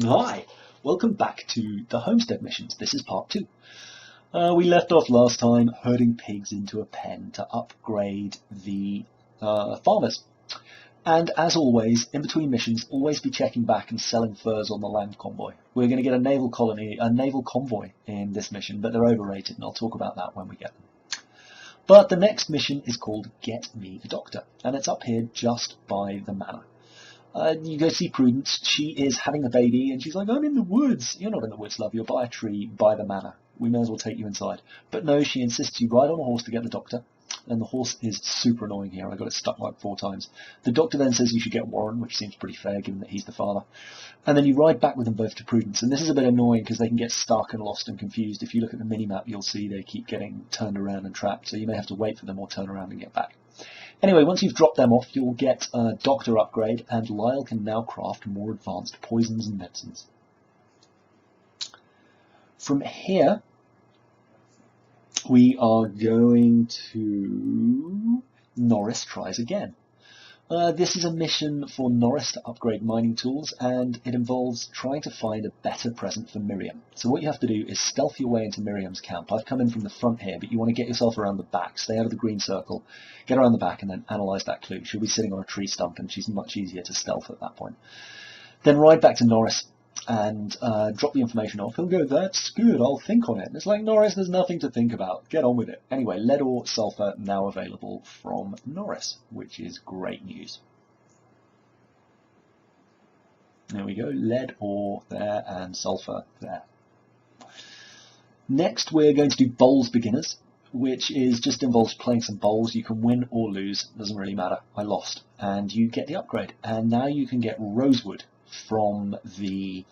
Hi, welcome back to the Homestead Missions. This is part 2. We left off last time herding pigs into a pen to upgrade the farmers. And as always, in between missions, always be checking back and selling furs on the land convoy. We're going to get a naval convoy in this mission, but they're overrated, and I'll talk about that when we get them. But the next mission is called Get Me the Doctor, and it's up here just by the manor. You go see Prudence. She is having a baby, and she's like, I'm in the woods. You're not in the woods, love. You're by a tree, by the manor. We may as well take you inside. But no, she insists you ride on a horse to get the doctor, and the horse is super annoying here. I got it stuck like 4 times. The doctor then says you should get Warren, which seems pretty fair, given that he's the father. And then you ride back with them both to Prudence, and this is a bit annoying because they can get stuck and lost and confused. If you look at the mini-map, you'll see they keep getting turned around and trapped, so you may have to wait for them or turn around and get back. Anyway, once you've dropped them off, you'll get a doctor upgrade, and Lyle can now craft more advanced poisons and medicines. From here, we are going to Norris Tries Again. This is a mission for Norris to upgrade mining tools, and it involves trying to find a better present for Myriam. So what you have to do is stealth your way into Myriam's camp. I've come in from the front here, but you want to get yourself around the back. Stay out of the green circle, get around the back, and then analyse that clue. She'll be sitting on a tree stump, and she's much easier to stealth at that point. Then ride back to Norris and drop the information off. He'll go, that's good, I'll think on it. And it's like, Norris, there's nothing to think about. Get on with it. Anyway, lead or sulfur now available from Norris, which is great news. There we go, lead ore there and sulfur there. Next, we're going to do bowls beginners, which is just involves playing some bowls. You can win or lose, doesn't really matter. I lost, and you get the upgrade. And now you can get rosewood from the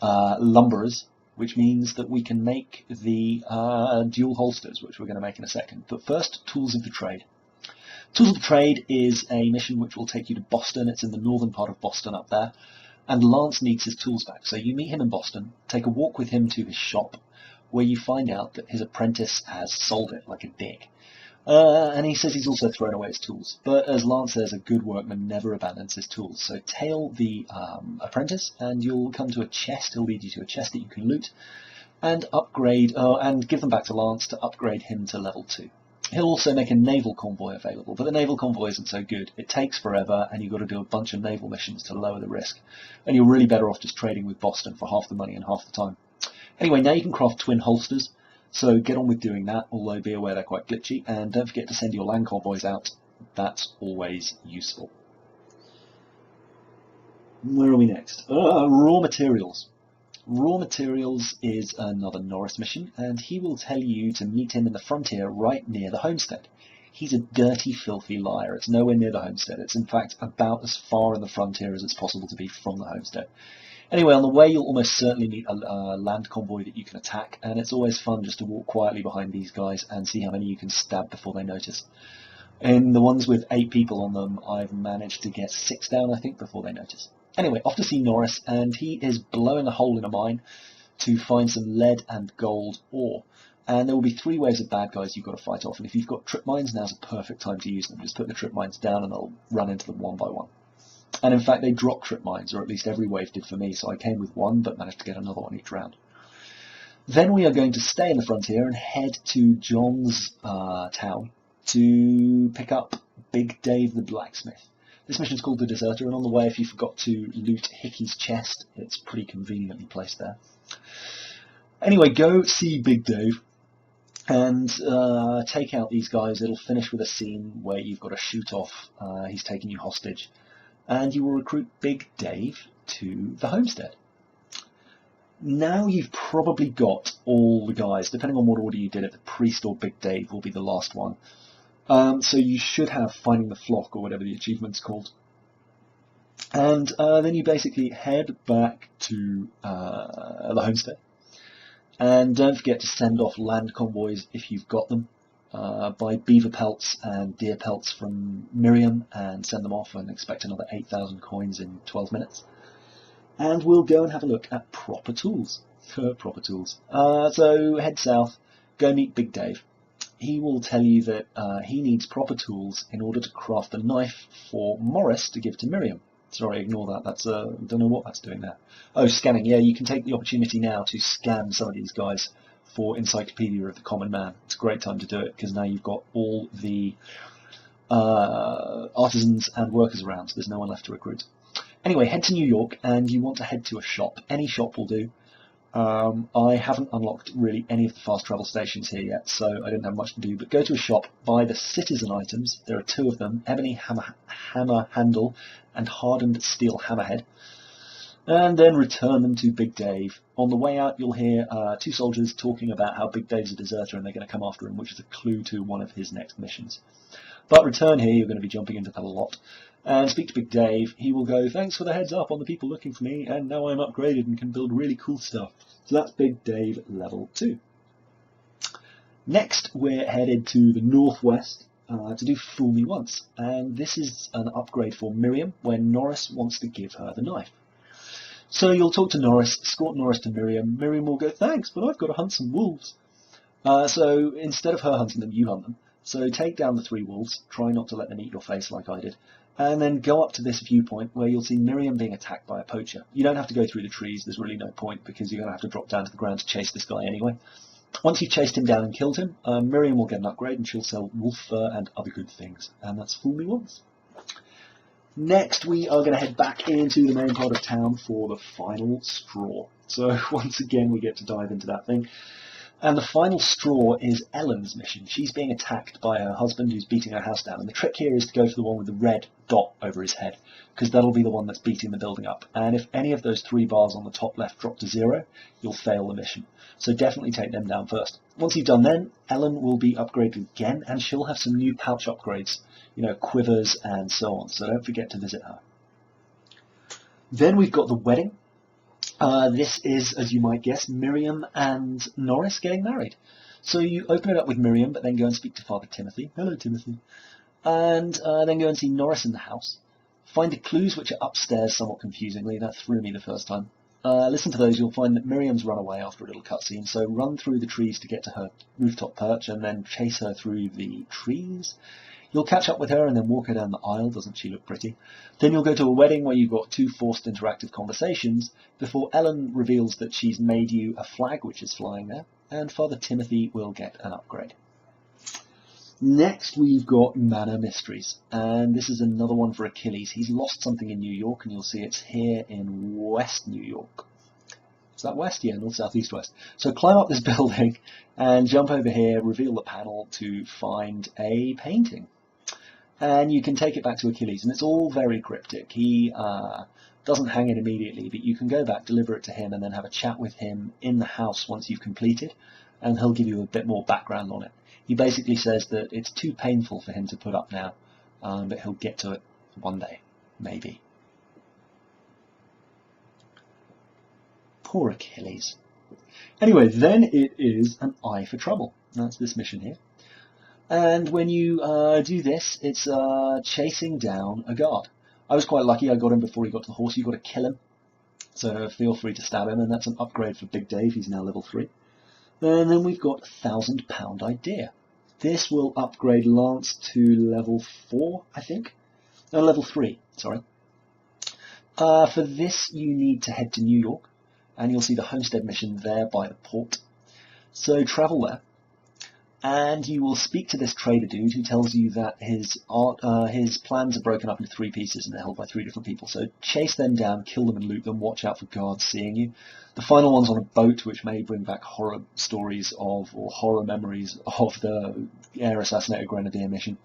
lumberers, which means that we can make the dual holsters, which we're going to make in a second. But first, Tools of the Trade. Tools of the Trade is a mission which will take you to Boston. It's in the northern part of Boston up there. And Lance needs his tools back. So you meet him in Boston, take a walk with him to his shop, where you find out that his apprentice has sold it like a dick. And he says he's also thrown away his tools. But as Lance says, a good workman never abandons his tools. So tail the apprentice, and you'll come to a chest. He'll lead you to a chest that you can loot, and upgrade, and give them back to Lance to upgrade him to level 2. He'll also make a naval convoy available, but the naval convoy isn't so good. It takes forever, and you've got to do a bunch of naval missions to lower the risk. And you're really better off just trading with Boston for half the money and half the time. Anyway, now you can craft twin holsters. So get on with doing that, although be aware they're quite glitchy, and don't forget to send your land convoys out. That's always useful. Where are we next? Raw materials. Raw materials is another Norris mission, and he will tell you to meet him in the frontier right near the homestead. He's a dirty, filthy liar. It's nowhere near the homestead. It's in fact about as far in the frontier as it's possible to be from the homestead. Anyway, on the way you'll almost certainly meet a land convoy that you can attack, and it's always fun just to walk quietly behind these guys and see how many you can stab before they notice. In the ones with 8 people on them, I've managed to get 6 down, I think, before they notice. Anyway, off to see Norris, and he is blowing a hole in a mine to find some lead and gold ore. And there will be 3 waves of bad guys you've got to fight off, and if you've got trip mines, now's a perfect time to use them. Just put the trip mines down and they'll run into them one by one. And in fact, they drop trip mines, or at least every wave did for me, so I came with 1, but managed to get another one each round. Then we are going to stay in the frontier and head to John's town to pick up Big Dave the blacksmith. This mission's called The Deserter, and on the way, if you forgot to loot Hickey's chest, it's pretty conveniently placed there. Anyway, go see Big Dave and take out these guys. It'll finish with a scene where you've got to shoot off. He's taking you hostage. And you will recruit Big Dave to the homestead. Now you've probably got all the guys, depending on what order you did it. The priest or Big Dave will be the last one. So you should have Finding the Flock, or whatever the achievement's called. And then you basically head back to the homestead. And don't forget to send off land convoys if you've got them. Buy beaver pelts and deer pelts from Myriam and send them off, and expect another 8,000 coins in 12 minutes. And we'll go and have a look at proper tools. Proper tools. So head south, go meet Big Dave. He will tell you that he needs proper tools in order to craft a knife for Morris to give to Myriam. Sorry, ignore that. That's don't know what that's doing there. Oh, scanning. Yeah, you can take the opportunity now to scan some of these guys for Encyclopedia of the Common Man. It's a great time to do it because now you've got all the artisans and workers around, so there's no one left to recruit. Anyway, head to New York, and you want to head to a shop. Any shop will do. I haven't unlocked really any of the fast travel stations here yet, so I didn't have much to do, but go to a shop, buy the citizen items. There are 2 of them, ebony hammer handle and hardened steel hammerhead, and then return them to Big Dave. On the way out, you'll hear 2 soldiers talking about how Big Dave's a deserter and they're going to come after him, which is a clue to one of his next missions. But return here, you're going to be jumping into that a lot, and speak to Big Dave. He will go, thanks for the heads up on the people looking for me, and now I'm upgraded and can build really cool stuff. So that's Big Dave level 2. Next, we're headed to the northwest to do Fool Me Once, and this is an upgrade for Myriam when Norris wants to give her the knife. So you'll talk to Norris, escort Norris to Myriam. Myriam will go, thanks, but I've got to hunt some wolves. So instead of her hunting them, you hunt them. So take down the 3 wolves, try not to let them eat your face like I did, and then go up to this viewpoint where you'll see Myriam being attacked by a poacher. You don't have to go through the trees, there's really no point because you're going to have to drop down to the ground to chase this guy anyway. Once you've chased him down and killed him, Myriam will get an upgrade and she'll sell wolf fur and other good things. And that's Fool Me Once. Next, we are going to head back into the main part of town for the final straw. So once again, we get to dive into that thing. And the final straw is Ellen's mission. She's being attacked by her husband who's beating her house down. And the trick here is to go for the one with the red dot over his head, because that'll be the one that's beating the building up. And if any of those 3 bars on the top left drop to 0, you'll fail the mission. So definitely take them down first. Once you've done them, Ellen will be upgraded again, and she'll have some new pouch upgrades, quivers and so on. So don't forget to visit her. Then we've got the wedding. This is, as you might guess, Myriam and Norris getting married. So you open it up with Myriam, but then go and speak to Father Timothy. Hello, Timothy. And then go and see Norris in the house. Find the clues, which are upstairs somewhat confusingly. That threw me the first time. Listen to those. You'll find that Myriam's run away after a little cutscene. So run through the trees to get to her rooftop perch and then chase her through the trees. You'll catch up with her and then walk her down the aisle. Doesn't she look pretty? Then you'll go to a wedding where you've got 2 forced interactive conversations before Ellen reveals that she's made you a flag which is flying there, and Father Timothy will get an upgrade. Next, we've got Manor Mysteries, and this is another one for Achilles. He's lost something in New York, and you'll see it's here in West New York. Is that west? Yeah, north, south, east, west. So climb up this building and jump over here, reveal the panel to find a painting. And you can take it back to Achilles, and it's all very cryptic. He doesn't hang it immediately, but you can go back, deliver it to him, and then have a chat with him in the house once you've completed, and he'll give you a bit more background on it. He basically says that it's too painful for him to put up now, but he'll get to it one day, maybe. Poor Achilles. Anyway, then it is an eye for trouble. That's this mission here. And when you do this, it's chasing down a guard. I was quite lucky. I got him before he got to the horse. You've got to kill him. So feel free to stab him, and that's an upgrade for Big Dave. He's now level 3. And then we've got £1,000 idea. This will upgrade Lance to level 4, I think. No, level 3, sorry. For this, you need to head to New York, and you'll see the Homestead Mission there by the port. So travel there, and you will speak to this trader dude who tells you that his plans are broken up into 3 pieces and they're held by 3 different people. So chase them down, kill them and loot them, watch out for guards seeing you. The final one's on a boat, which may bring back horror stories of, or horror memories of the air assassinated grenadier mission.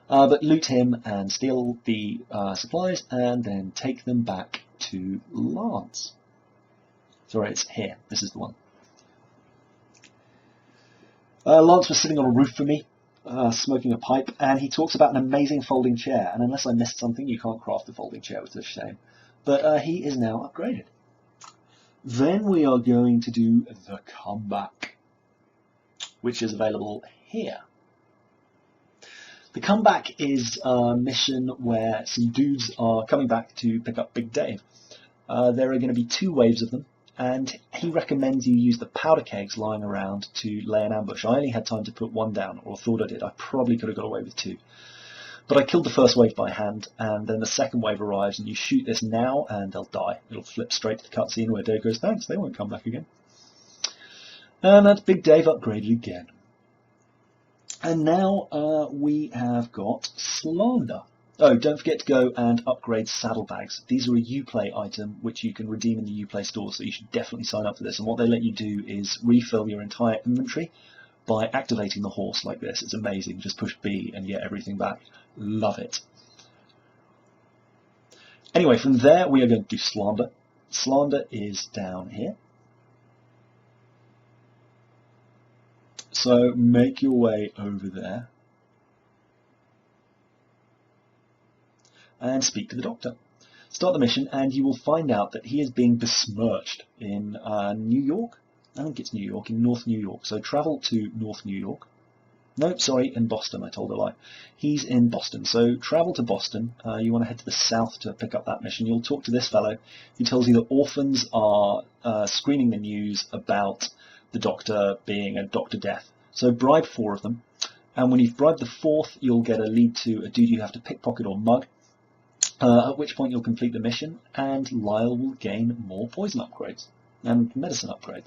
But loot him and steal the supplies and then take them back to Lance. Sorry, it's here. This is the one. Lance was sitting on a roof for me, smoking a pipe, and he talks about an amazing folding chair. And unless I missed something, you can't craft a folding chair, which is a shame. But he is now upgraded. Then we are going to do the comeback, which is available here. The comeback is a mission where some dudes are coming back to pick up Big Dave. There are going to be 2 waves of them, and he recommends you use the powder kegs lying around to lay an ambush. I only had time to put 1 down, or thought I did. I probably could have got away with 2. But I killed the first wave by hand, and then the second wave arrives, and you shoot this now, and they'll die. It'll flip straight to the cutscene where Dave goes, thanks, they won't come back again. And that's Big Dave upgraded again. And now we have got Slander. Oh, don't forget to go and upgrade Saddlebags. These are a Uplay item which you can redeem in the Uplay store, so you should definitely sign up for this. And what they let you do is refill your entire inventory by activating the horse like this. It's amazing. Just push B and get everything back. Love it. Anyway, from there we are going to do Slander. Slander is down here. So make your way over there and speak to the doctor. Start the mission and you will find out that he is being besmirched in New York. I think it's New York, in North New York. So travel to North New York. No, sorry, in Boston, I told a lie. He's in Boston, so travel to Boston. You want to head to the south to pick up that mission. You'll talk to this fellow who tells you that orphans are screening the news about the doctor being a Dr. Death. So bribe 4 of them, and when you've bribed the 4th, you'll get a lead to a dude you have to pickpocket or mug, at which point you'll complete the mission, and Lyle will gain more poison upgrades and medicine upgrades.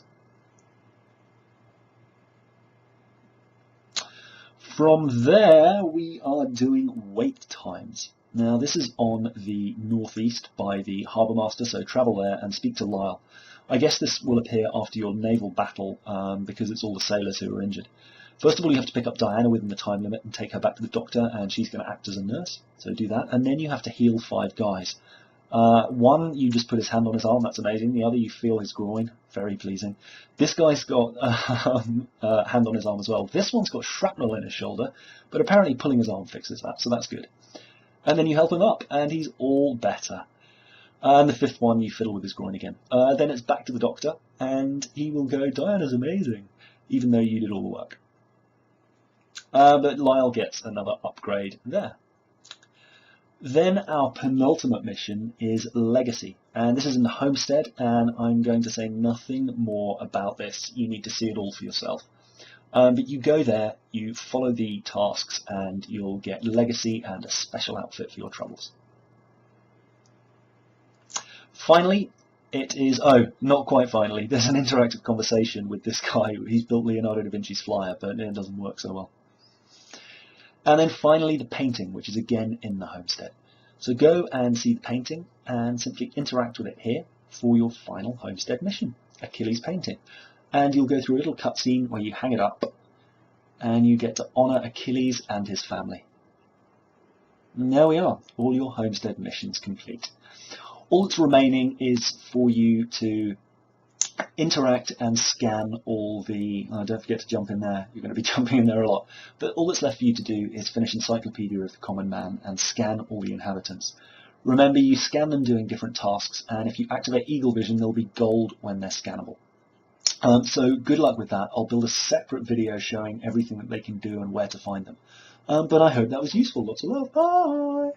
From there, we are doing wait times. Now, this is on the northeast by the Harbour Master, so travel there and speak to Lyle. I guess this will appear after your naval battle because it's all the sailors who are injured. First of all, you have to pick up Diana within the time limit and take her back to the doctor, and she's going to act as a nurse, so do that. And then you have to heal 5 guys. One, you just put his hand on his arm, that's amazing. The other, you feel his groin, very pleasing. This guy's got a hand on his arm as well. This one's got shrapnel in his shoulder, but apparently pulling his arm fixes that, so that's good. And then you help him up, and he's all better. And the 5th one, you fiddle with his groin again. Then it's back to the doctor, and he will go, Diana's amazing, even though you did all the work. But Lyle gets another upgrade there. Then our penultimate mission is Legacy, and this is in the Homestead, and I'm going to say nothing more about this. You need to see it all for yourself. But you go there, you follow the tasks, and you'll get Legacy and a special outfit for your troubles. Finally, it is, oh, not quite finally, there's an interactive conversation with this guy. He's built Leonardo da Vinci's flyer, but it doesn't work so well. And then finally the painting, which is again in the Homestead. So go and see the painting and simply interact with it here for your final Homestead mission, Achilles Painting. And you'll go through a little cutscene where you hang it up and you get to honour Achilles and his family. And there we are, all your Homestead missions complete. All that's remaining is for you to interact and scan all the, don't forget to jump in there, you're going to be jumping in there a lot, but all that's left for you to do is finish Encyclopedia of the Common Man and scan all the inhabitants. Remember, you scan them doing different tasks, and if you activate Eagle Vision, they'll be gold when they're scannable. So good luck with that. I'll build a separate video showing everything that they can do and where to find them. But I hope that was useful. Lots of love. Bye!